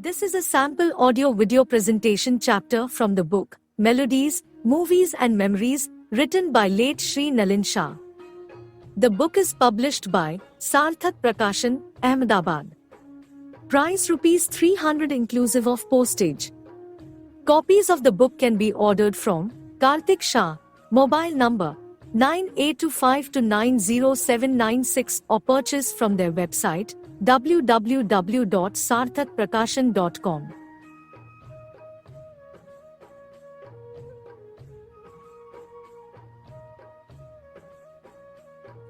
This is a sample audio-video presentation chapter from the book, Melodies, Movies and Memories, written by late Shri Nalinbhai Shah. The book is published by Sarthak Prakashan, Ahmedabad. Price ₹300 inclusive of postage. Copies of the book can be ordered from Karthik Shah, mobile number 9825290796 or purchase from their website www.sarthakprakashan.com.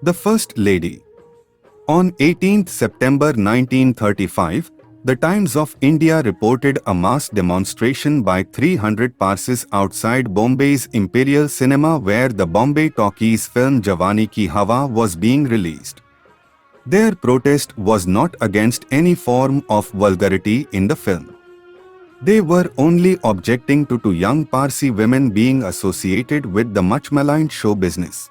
The First Lady. On 18th September 1935, the Times of India reported a mass demonstration by 300 Parsis outside Bombay's Imperial Cinema where the Bombay Talkies film Jawani Ki Hawa was being released. Their protest was not against any form of vulgarity in the film. They were only objecting to two young Parsi women being associated with the much maligned show business.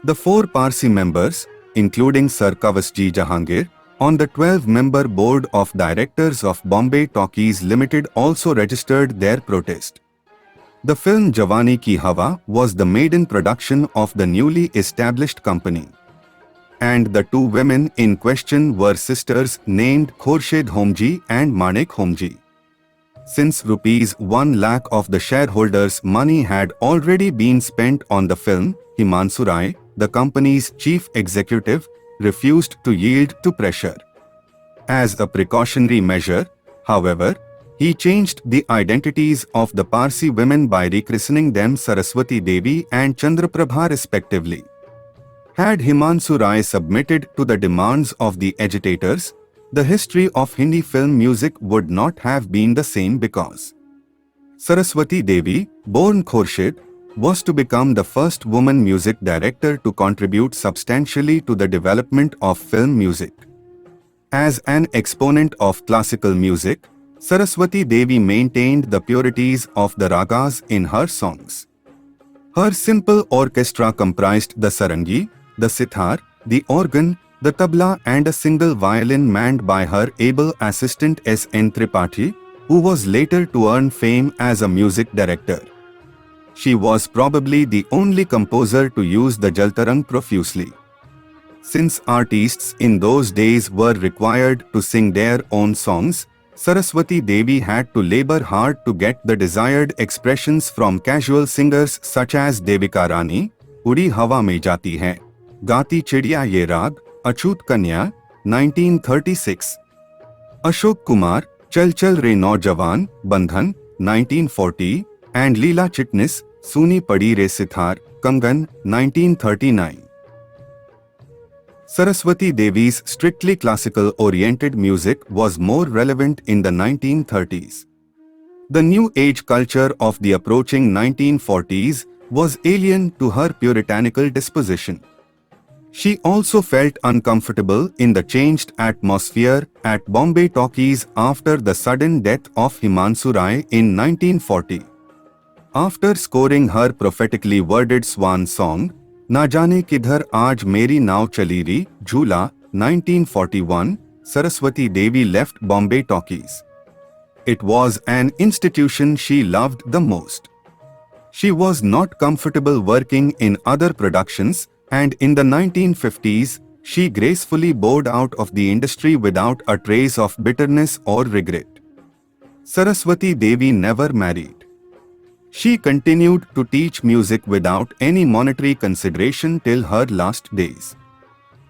The 4 Parsi members, including Sir Kavasji Jahangir, on the 12-member board of directors of Bombay Talkies Limited also registered their protest. The film Jawani Ki Hawa was the maiden production of the newly established company. And the 2 women in question were sisters named Khorshid Homji and Manek Homji. Since ₹1 lakh of the shareholders' money had already been spent on the film, Himanshu Rai, the company's chief executive, refused to yield to pressure. As a precautionary measure, however, he changed the identities of the Parsi women by rechristening them Saraswati Devi and Chandraprabha respectively. Had Himanshu Rai submitted to the demands of the agitators, the history of Hindi film music would not have been the same because Saraswati Devi, born Khorshid, was to become the first woman music director to contribute substantially to the development of film music. As an exponent of classical music, Saraswati Devi maintained the purities of the ragas in her songs. Her simple orchestra comprised the sarangi, the sitar, the organ, the tabla and a single violin manned by her able assistant S.N. Tripathi, who was later to earn fame as a music director. She was probably the only composer to use the Jaltarang profusely. Since artists in those days were required to sing their own songs, Saraswati Devi had to labor hard to get the desired expressions from casual singers such as Devika Rani, Udi Hawa Mein Jati Hai, Gati Chidiya Ye Raag, Achut Kanya, 1936. Ashok Kumar, Chal Chal Re Naujawan, Bandhan, 1940. And Leela Chitnis, Suni Padi Re Sitar, Kangan, 1939. Saraswati Devi's strictly classical-oriented music was more relevant in the 1930s. The New Age culture of the approaching 1940s was alien to her puritanical disposition. She also felt uncomfortable in the changed atmosphere at Bombay Talkies after the sudden death of Himanshu Rai in 1940. After scoring her prophetically worded swan song, Na Jaane Kidhar Aaj Meri Naav Chali Ri, Jhula, 1941, Saraswati Devi left Bombay Talkies. It was an institution she loved the most. She was not comfortable working in other productions, and in the 1950s, she gracefully bowed out of the industry without a trace of bitterness or regret. Saraswati Devi never married. She continued to teach music without any monetary consideration till her last days.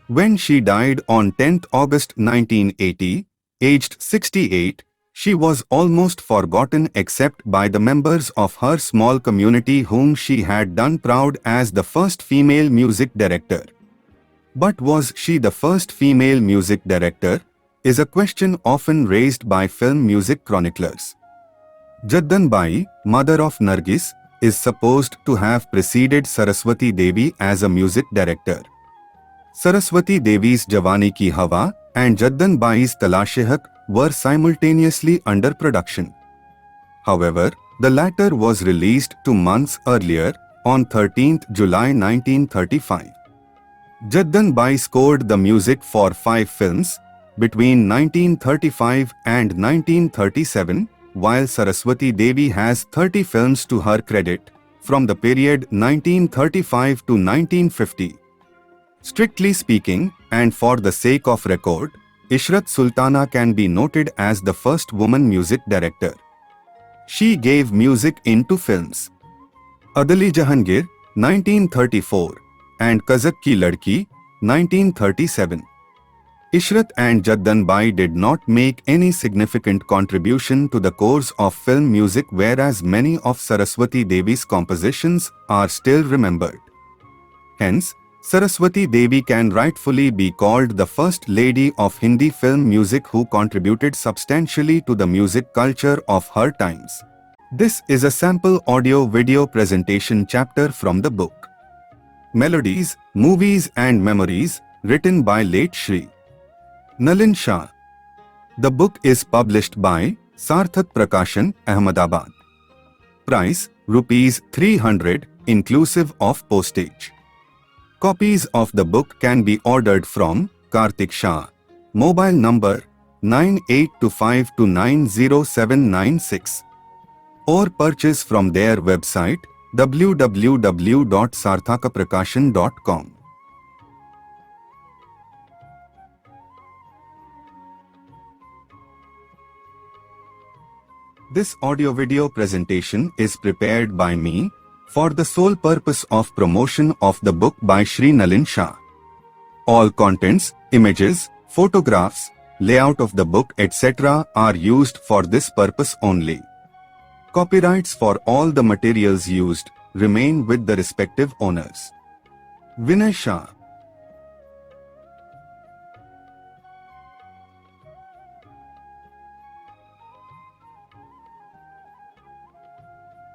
When she died on 10th August 1980, aged 68, she was almost forgotten except by the members of her small community whom she had done proud as the first female music director. But was she the first female music director, is a question often raised by film music chroniclers. Jaddanbai, mother of Nargis, is supposed to have preceded Saraswati Devi as a music director. Saraswati Devi's Jawani Ki Hawa and Jaddanbai's Talashe-Haq were simultaneously under production. However, the latter was released 2 months earlier, on 13th July 1935. Jaddanbai scored the music for 5 films, between 1935 and 1937, while Saraswati Devi has 30 films to her credit, from the period 1935 to 1950. Strictly speaking, and for the sake of record, Ishrat Sultana can be noted as the first woman music director. She gave music into films Adali Jahangir, 1934, and Kazak Ki Ladki, 1937. Ishrat and Jaddanbai did not make any significant contribution to the course of film music, whereas many of Saraswati Devi's compositions are still remembered. Hence, Saraswati Devi can rightfully be called the first lady of Hindi film music who contributed substantially to the music culture of her times. This is a sample audio-video presentation chapter from the book Melodies, Movies and Memories, written by late Shri Nalin Shah. The book is published by Sarthak Prakashan, Ahmedabad. Price Rs 300, inclusive of postage. Copies of the book can be ordered from Kartik Shah. Mobile number 9825290796 or purchase from their website www.sarthakaprakashan.com. This audio-video presentation is prepared by me for the sole purpose of promotion of the book by Shri Nalin Shah. All contents, images, photographs, layout of the book etc. are used for this purpose only. Copyrights for all the materials used remain with the respective owners. Vinay Shah.